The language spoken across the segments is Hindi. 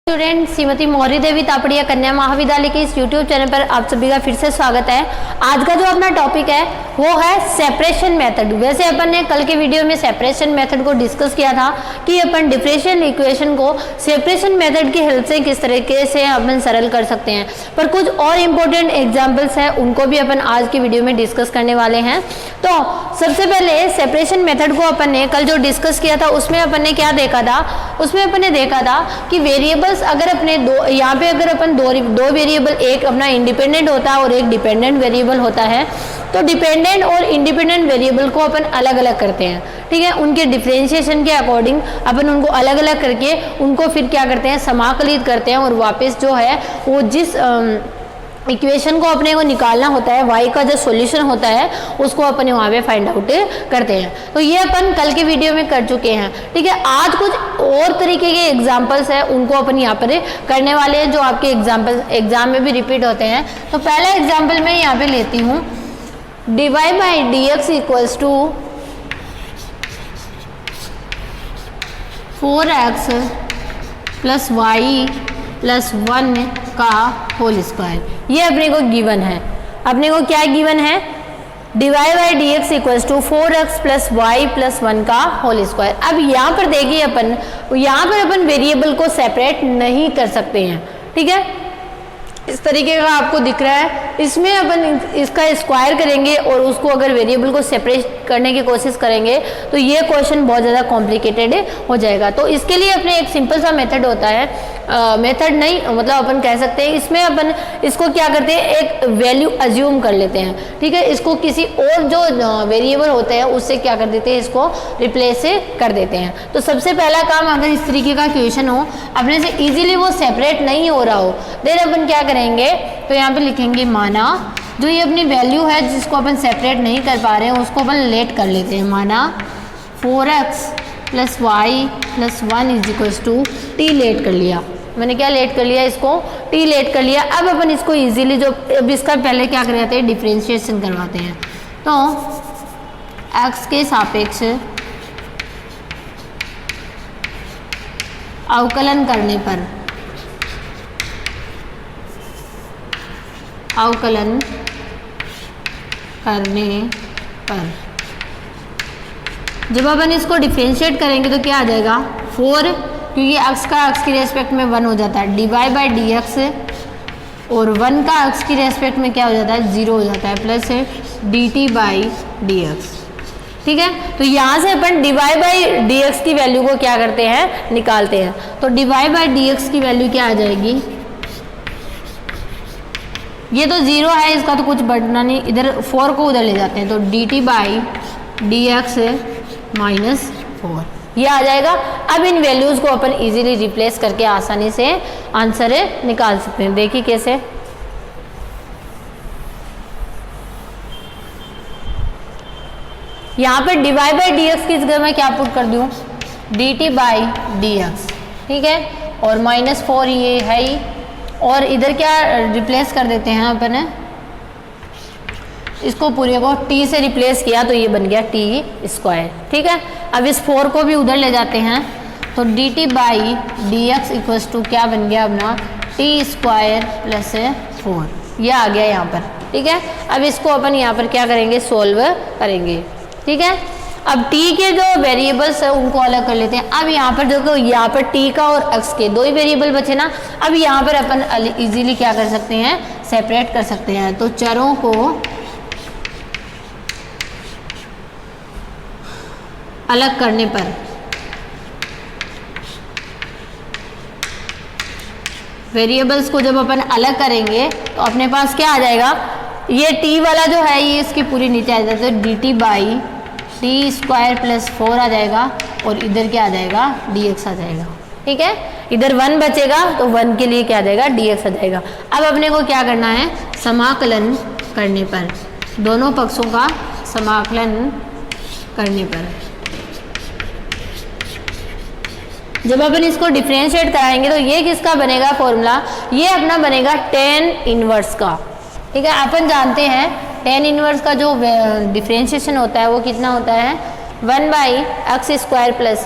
स्टूडेंट श्रीमती मौर्य देवी तापड़िया कन्या महाविद्यालय के इस यूट्यूब चैनल पर आप सभी का फिर से स्वागत है। आज का जो अपना टॉपिक है वो है सेपरेशन मेथड। वैसे अपन ने कल के वीडियो में सेपरेशन मेथड को डिस्कस किया था कि अपन डिफरेंशियल इक्वेशन को सेपरेशन मेथड की हेल्प से किस तरीके से अपन सरल कर सकते हैं, पर कुछ और इम्पोर्टेंट एग्जाम्पल्स हैं उनको भी अपन आज की वीडियो में डिस्कस करने वाले हैं। तो सबसे पहले सेपरेशन मेथड को अपन ने कल जो डिस्कस किया था उसमें अपन ने क्या देखा था, उसमें अपन ने देखा था कि वेरिएबल्स अगर अपने यहाँ पे अगर अपन दो वेरिएबल, एक अपना इंडिपेंडेंट होता है और एक डिपेंडेंट वेरिएबल होता है, तो डिपेंडेंट और इंडिपेंडेंट वेरिएबल को अपन अलग अलग करते हैं, ठीक है। उनके डिफरेंशिएशन के अकॉर्डिंग अपन उनको अलग अलग करके उनको फिर क्या करते हैं, समाकलित करते हैं और वापस जो है वो जिस इक्वेशन को अपने को निकालना होता है, y का जो सॉल्यूशन होता है उसको अपन वहाँ पे फाइंड आउट करते हैं। तो ये अपन कल के वीडियो में कर चुके हैं, ठीक है। आज कुछ और तरीके के एग्जांपल्स हैं उनको अपन यहाँ पर करने वाले हैं जो आपके एग्जाम में भी रिपीट होते हैं। तो पहला एग्जाम्पल मैं यहाँ पे लेती हूँ, dy by D X equals to 4x plus Y plus 1 का होल स्क्वायर। ये अपने को गिवन है, अपने को क्या गिवन है, dy by D X equals to 4x plus Y plus 1 का होल स्क्वायर। अब यहाँ पर देखिए अपन, यहाँ पर अपन वेरिएबल को सेपरेट नहीं कर सकते हैं, ठीक है। इस तरीके का आपको दिख रहा है, इसमें अपन इसका स्क्वायर करेंगे और उसको अगर वेरिएबल को सेपरेट करने की कोशिश करेंगे तो ये क्वेश्चन बहुत ज़्यादा कॉम्प्लिकेटेड हो जाएगा। तो इसके लिए अपने एक सिंपल सा मेथड होता है, मेथड नहीं मतलब अपन कह सकते हैं, इसमें अपन इसको क्या करते हैं, एक वैल्यू अज्यूम कर लेते हैं, ठीक है। इसको किसी और जो वेरिएबल होते हैं उससे क्या कर देते हैं, इसको रिप्लेस कर देते हैं। तो सबसे पहला काम, अगर इस तरीके का क्वेश्चन हो अपने से इजीली वो सेपरेट नहीं हो रहा हो, देन अपन क्या करेंगे, तो यहाँ पे लिखेंगे माना जो ये अपनी वैल्यू है जिसको अपन सेपरेट नहीं कर पा रहे हैं उसको अपन लेट कर लेते हैं। माना 4x plus Y plus 1 is equals to T let कर लिया, मैंने क्या लेट कर लिया, इसको टी लेट कर लिया। अब अपन इसको इजीली जो अब इसका पहले क्या करवाते हैं, डिफरेंशिएशन करवाते हैं। तो x के सापेक्ष अवकलन करने पर, अवकलन करने पर जब अपन इसको डिफरेंशिएट करेंगे तो क्या आ जाएगा, 4, क्योंकि x का x की रेस्पेक्ट में 1 हो जाता है, dy बाई डी एक्स, और 1 का x की रेस्पेक्ट में क्या हो जाता है, 0 हो जाता है, plus dt by D x, ठीक है। तो यहाँ से अपन dy बाई डी एक्स की वैल्यू को क्या करते हैं, निकालते हैं। तो dy बाई डी एक्स की वैल्यू क्या आ जाएगी, ये तो 0 है, इसका तो कुछ बढ़ना नहीं, इधर 4 को उधर ले जाते हैं, तो dt by D x minus 4 ये आ जाएगा। अब इन वैल्यूज़ को अपन इजीली रिप्लेस करके आसानी से आंसर निकाल सकते हैं। देखिए कैसे, यहाँ पर dy बाई डी एक्स की जगह मैं क्या पुट कर दूँ, dt बाई डी एक्स, ठीक है, और माइनस 4 ये है ही, और इधर क्या रिप्लेस कर देते हैं अपन, इसको पूरे को t से रिप्लेस किया तो ये बन गया t स्क्वायर, ठीक है। अब इस 4 को भी उधर ले जाते हैं, तो dt by D X equals to क्या बन गया अपना, t स्क्वायर प्लस 4 ये आ गया यहाँ पर, ठीक है। अब इसको अपन यहाँ पर क्या करेंगे, सोल्व करेंगे, ठीक है। अब t के जो वेरिएबल्स है उनको अलग कर लेते हैं। अब यहाँ पर देखो, यहाँ पर t का और x के दो ही वेरिएबल बचे ना, अब यहाँ पर अपन इजीली क्या कर सकते हैं, सेपरेट कर सकते हैं। तो चरों को अलग करने पर वेरिएबल्स को जब अपन अलग करेंगे तो अपने पास क्या आ जाएगा, ये t वाला जो है ये इसकी पूरी नीचे आ जाता है, dt by T square plus 4 आ जाएगा, और इधर क्या आ जाएगा, dx आ जाएगा, ठीक है। इधर 1 बचेगा तो 1 के लिए क्या आ जाएगा, dx आ जाएगा। अब अपने को क्या करना है, समाकलन करने पर, दोनों पक्षों का समाकलन करने पर जब अपन इसको डिफरेंशिएट कराएंगे तो ये किसका बनेगा फॉर्मूला, ये अपना बनेगा tan इनवर्स का, ठीक है। अपन जानते हैं tan इनवर्स का जो डिफरेंशिएशन होता है वो कितना होता है, 1 by x square plus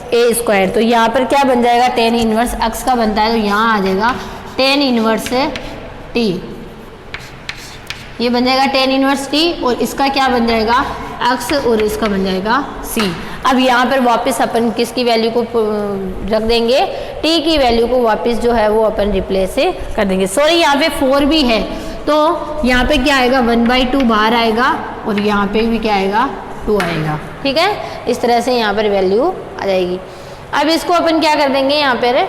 A square. तो यहाँ पर क्या बन जाएगा, टेन इनवर्स एक्स का बनता है, तो यहाँ आ जाएगा टेन इनवर्स टी, ये बन जाएगा टेन इनवर्स टी, और इसका क्या बन जाएगा एक्स, और इसका बन जाएगा सी। अब यहाँ पर वापस अपन किसकी वैल्यू को रख देंगे, टी की वैल्यू को वापस जो है वो अपन रिप्लेस से कर देंगे। सॉरी यहाँ पे 4 भी है, तो यहाँ पे क्या आएगा 1/2 बाहर आएगा, और यहाँ पे भी क्या आएगा 2 आएगा। ठीक है, इस तरह से यहाँ पर वैल्यू आ जाएगी। अब इसको अपन क्या कर देंगे, यहाँ पर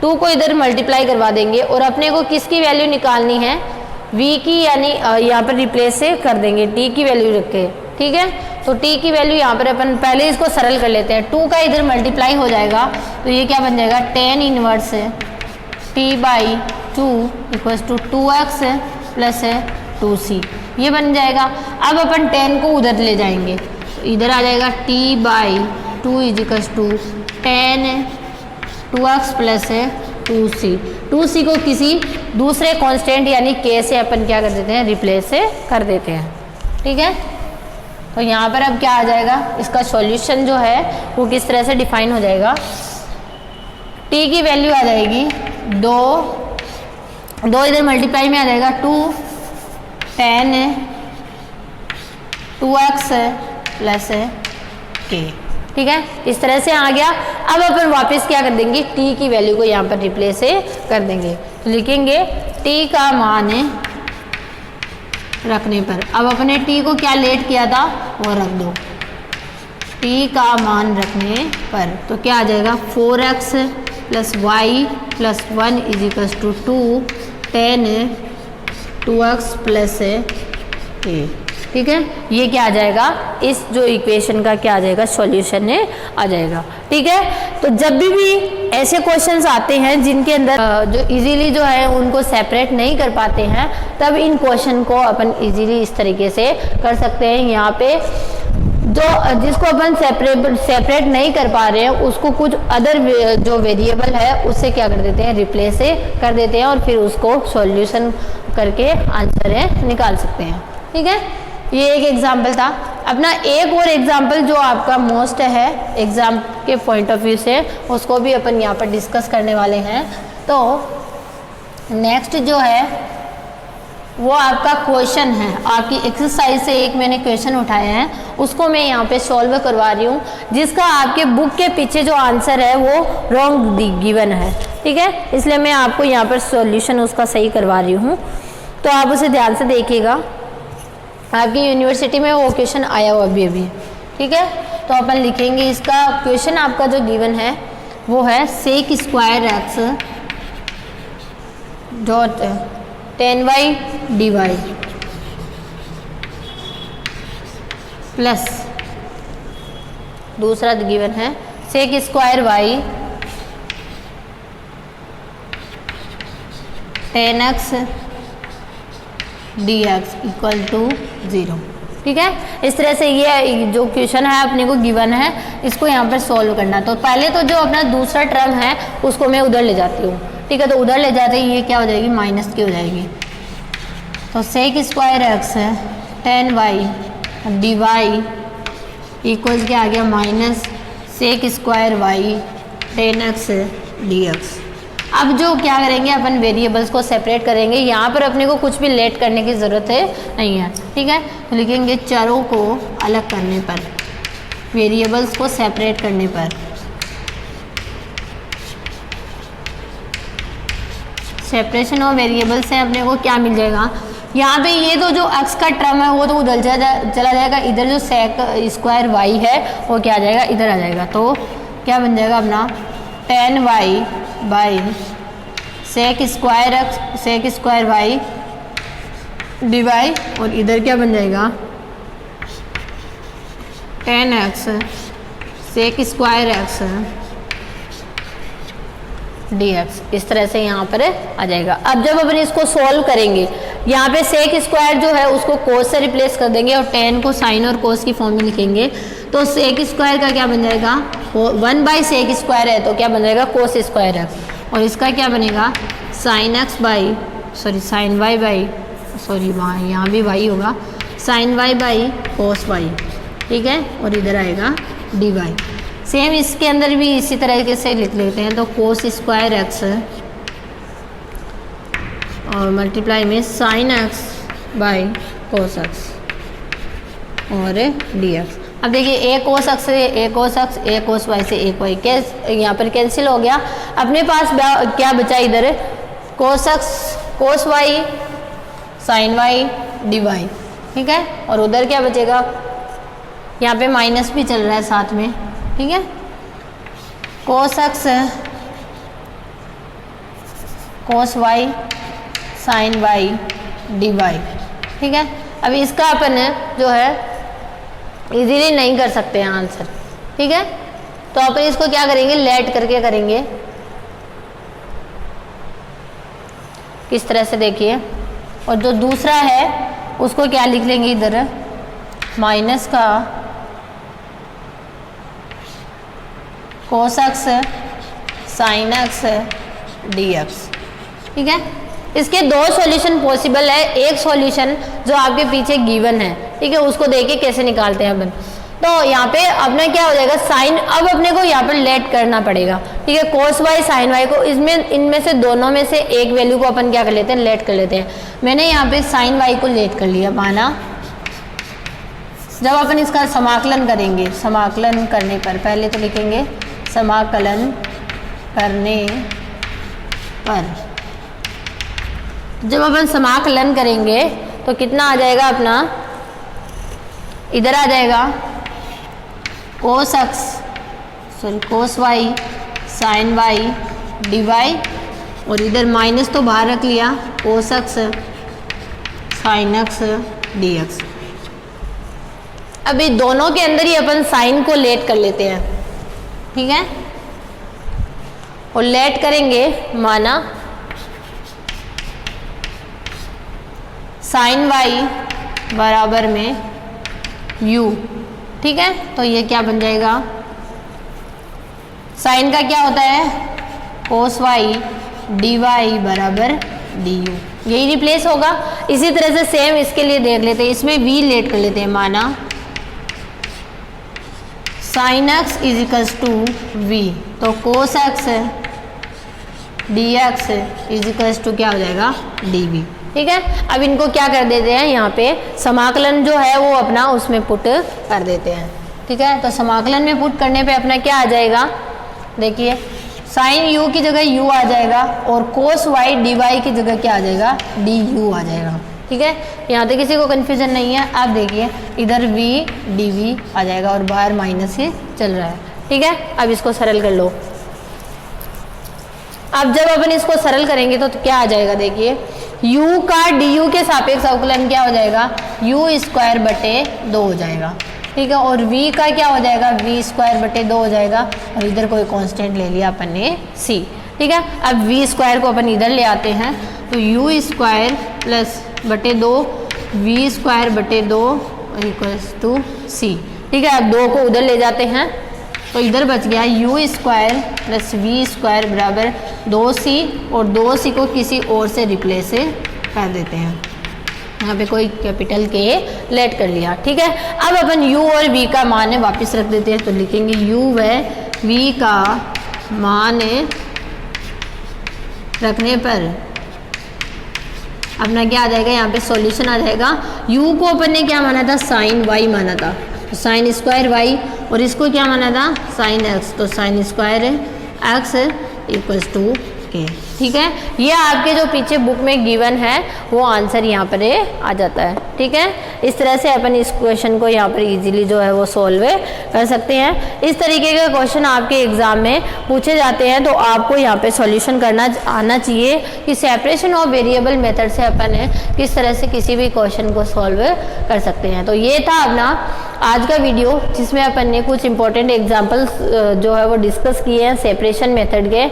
2 को इधर मल्टीप्लाई करवा देंगे, और अपने को किसकी वैल्यू निकालनी है, v की, यानी यहाँ पर रिप्लेस से कर देंगे, t की वैल्यू रख के। ठीक है, तो t की वैल्यू यहाँ पर अपन पहले इसको सरल कर लेते हैं, 2 का इधर मल्टीप्लाई हो जाएगा, तो ये क्या बन जाएगा tan inverse t/2 equals to 2x plus 2c, ये बन जाएगा। अब अपन 10 को उधर ले जाएंगे, तो इधर आ जाएगा t/2 equals to 10 2x plus 2c। 2c को किसी दूसरे कांस्टेंट यानी k से अपन क्या कर देते हैं, रिप्लेस से कर देते हैं। ठीक है, तो यहाँ पर अब क्या आ जाएगा, इसका सॉल्यूशन जो है वो किस तरह से डिफाइन हो जाएगा, t की वैल्यू आ जाएगी 2 इधर मल्टीप्लाई में आ जाएगा 2 10 2x प्लस k। ठीक है, इस तरह से आ गया। अब अपन वापस क्या कर देंगे, t की वैल्यू को यहाँ पर रिप्लेस से कर देंगे, तो लिखेंगे t का मान रखने पर, अब अपने t को क्या लेट किया था वो रख दो, t का मान रखने पर, तो क्या आ जाएगा 4x plus Y plus 1 is equals to 2 10 2x plus k। ठीक है, ये क्या आ जाएगा, इस जो इक्वेशन का क्या आ जाएगा, सॉल्यूशन आ जाएगा। ठीक है, तो जब भी ऐसे क्वेश्चंस आते हैं जिनके अंदर जो इजीली जो है उनको सेपरेट नहीं कर पाते हैं, तब इन क्वेश्चन को अपन इजीली इस तरीके से कर सकते हैं। यहाँ पे जो जिसको अपन सेपरेट नहीं कर पा रहे हैं उसको कुछ अदर जो वेरिएबल है उससे क्या कर देते हैं, रिप्लेस से कर देते हैं, और फिर उसको सॉल्यूशन करके आंसर निकाल सकते हैं। ठीक है, ये एक एग्जाम्पल था। अपना एक और एग्जाम्पल जो आपका मोस्ट है एग्जाम के पॉइंट ऑफ व्यू से, उसको भी अपन यहाँ पर डिस्कस करने वाले हैं। तो नेक्स्ट जो है वो आपका क्वेश्चन है, आपकी एक्सरसाइज से एक मैंने क्वेश्चन उठाया है, उसको मैं यहाँ पे सॉल्व करवा रही हूँ, जिसका आपके बुक के पीछे जो आंसर है वो रॉन्ग गिवन है। ठीक है, इसलिए मैं आपको यहाँ पर सॉल्यूशन उसका सही करवा रही हूँ, तो आप उसे ध्यान से देखिएगा। आपकी यूनिवर्सिटी में वो क्वेश्चन आया हुआ अभी। ठीक है, तो अपन लिखेंगे इसका क्वेश्चन आपका जो गिवन है वो है sec square X dot 10y dy plus दूसरा गिवन है sec square y 10x dx equal to 0। ठीक है, इस तरह से ये जो क्वेश्चन है अपने को गिवन है, इसको यहाँ पर सॉल्व करना। तो पहले तो जो अपना दूसरा टर्म है उसको मैं उधर ले जाती हूँ। ठीक है, तो उधर ले जाते ही ये क्या हो जाएगी, माइनस की हो जाएगी। तो सेक स्क्वायर एक्स है 10y dy इक्वल क्या आ गया, minus sec square y 10x dx। अब जो क्या करेंगे अपन वेरिएबल्स को सेपरेट करेंगे, यहाँ पर अपने को कुछ भी लेट करने की ज़रूरत नहीं है। ठीक है, तो लिखेंगे चरों को अलग करने पर, वेरिएबल्स को सेपरेट करने पर, सेपरेशन ऑफ वेरिएबल से अपने को क्या मिल जाएगा, यहाँ पे ये तो जो x का टर्म है वो तो उधर चला जाएगा, इधर जो सेक स्क्वायर y है वो क्या आ जाएगा, इधर आ जाएगा। तो क्या बन जाएगा अपना 10y by sec square y D Y, और इधर क्या बन जाएगा 10x sec square x dx। इस तरह से यहाँ पर आ जाएगा। अब जब अपन इसको सॉल्व करेंगे, यहाँ पे सेक स्क्वायर जो है उसको कोस से रिप्लेस कर देंगे और 10 को साइन और कोस की फॉर्म में लिखेंगे, तो सेक स्क्वायर का क्या बन जाएगा, 1 सेक स्क्वायर है तो क्या बन जाएगा कोस स्क्वायर एक्स, और इसका क्या बनेगा sine X by sine Y by वहाँ यहाँ भी वाई होगा, sine Y by cos Y. ठीक है, और इधर आएगा डी वाई। सेम इसके अंदर भी इसी तरीके से लिख लेते हैं, तो कोस स्क्वायर एक्स और मल्टीप्लाई में sign X by cos x और डी एक्स। अब देखिए ए कोस एक्स से ए कोस एक्स, ए कोस वाई से ए वाई, यहाँ पर कैंसिल हो गया। अपने पास क्या बचा इधर, cos x cos y sine y d y, ठीक है। और उधर क्या बचेगा, यहाँ पे माइनस भी चल रहा है साथ में, ठीक है। Cos x cos y sine y d y, ठीक है। अब इसका अपन जो है इजीली नहीं कर सकते हैं आंसर, ठीक है। तो अपन इसको क्या करेंगे, लेट करके करेंगे। किस तरह से देखिए, और जो दूसरा है उसको क्या लिख लेंगे इधर, माइनस का कोस x sine x d x, ठीक है। इसके दो सॉल्यूशन पॉसिबल है, एक सॉल्यूशन जो आपके पीछे गिवन है, ठीक है, उसको देख के कैसे निकालते हैं अपन। तो यहाँ पे अपना क्या हो जाएगा, साइन, अब अपने को यहाँ पर लेट करना पड़ेगा, ठीक है। कोस वाई साइन वाई को इनमें से दोनों में से एक वैल्यू को अपन क्या कर लेते हैं, लेट कर लेते हैं। मैंने यहाँ पे साइन वाई को लेट कर लिया, माना जब अपन इसका समाकलन करेंगे, समाकलन करने पर पहले तो लिखेंगे समाकलन करने पर, जब अपन समाकलन करेंगे तो कितना आ जाएगा अपना, इधर आ जाएगा cos x sorry cos y sine y d y, और इधर माइनस तो बाहर रख लिया, cos x sine x d x. अभी दोनों के अंदर ही अपन साइन को लेट कर लेते हैं, ठीक है। और लेट करेंगे, माना साइन वाई बराबर में u, ठीक है। तो ये क्या बन जाएगा, साइन का क्या होता है, कोस वाई डी वाई बराबर डी यू, यही रिप्लेस होगा। इसी तरह से सेम इसके लिए देख लेते हैं, इसमें v लेट कर लेते हैं, माना sine x is equals to v, तो cos x d x is equals to क्या हो जाएगा, डी वी, ठीक है। अब इनको क्या कर देते हैं, यहाँ पे समाकलन जो है वो अपना उसमें पुट कर देते हैं, ठीक है। तो समाकलन में पुट करने पे अपना क्या आ जाएगा, देखिए साइन यू की जगह यू आ जाएगा, और कोस वाई डी वाई की जगह क्या आ जाएगा, डी यू आ जाएगा, ठीक है। यहाँ तक किसी को कन्फ्यूजन नहीं है। अब देखिए इधर वी डी वी आ जाएगा और बाहर माइनस ही चल रहा है, ठीक है। अब इसको सरल कर लो। अब जब अपन इसको सरल करेंगे तो क्या आ जाएगा, देखिए u का du के सापेक्ष अवकलन क्या हो जाएगा, u स्क्वायर बटे 2 हो जाएगा, ठीक है। और v का क्या हो जाएगा, v स्क्वायर बटे 2 हो जाएगा, और इधर कोई कांस्टेंट ले लिया अपन ने c, ठीक है। अब v स्क्वायर को अपन इधर ले आते हैं, तो u स्क्वायर प्लस बटे 2 v स्क्वायर बटे 2 इक्वल्स टू c, ठीक है। अब 2 को उधर ले जाते हैं, तो इधर बच गया u square plus V square बराबर 2c, और 2c को किसी और से रिप्लेस कर देते हैं, यहाँ पे कोई कैपिटल के लेट कर लिया, ठीक है। अब अपन u और v का मान वापस रख देते हैं, तो लिखेंगे u व v का मान रखने पर अपना क्या आ जाएगा, यहाँ पे सॉल्यूशन आ जाएगा। u को अपन ने क्या माना था, साइन y माना था, तो साइन स्क्वायर y, और इसको क्या माना था, साइन x, तो sine square x equals to K, ठीक है। ये आपके जो पीछे बुक में गिवन है वो आंसर यहाँ पर आ जाता है, ठीक है। इस तरह से अपन इस क्वेश्चन को यहाँ पर इजीली जो है वो सॉल्व कर सकते हैं। इस तरीके के क्वेश्चन आपके एग्जाम में पूछे जाते हैं, तो आपको यहाँ पे सॉल्यूशन करना आना चाहिए कि सेपरेशन ऑफ वेरिएबल मेथड से अपन किस तरह से किसी भी क्वेश्चन को सॉल्व कर सकते हैं। तो ये था अपना आज का वीडियो, जिसमें अपन ने कुछ इंपॉर्टेंट एग्जाम्पल्स जो है वो डिस्कस किए हैं सेपरेशन मेथड के।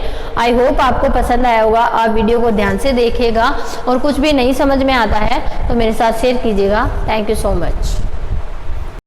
आई होप आपको पसंद आया होगा। आप वीडियो को ध्यान से देखिएगा, और कुछ भी नहीं समझ में आता है तो मेरे साथ शेयर कीजिएगा। Thank you so much.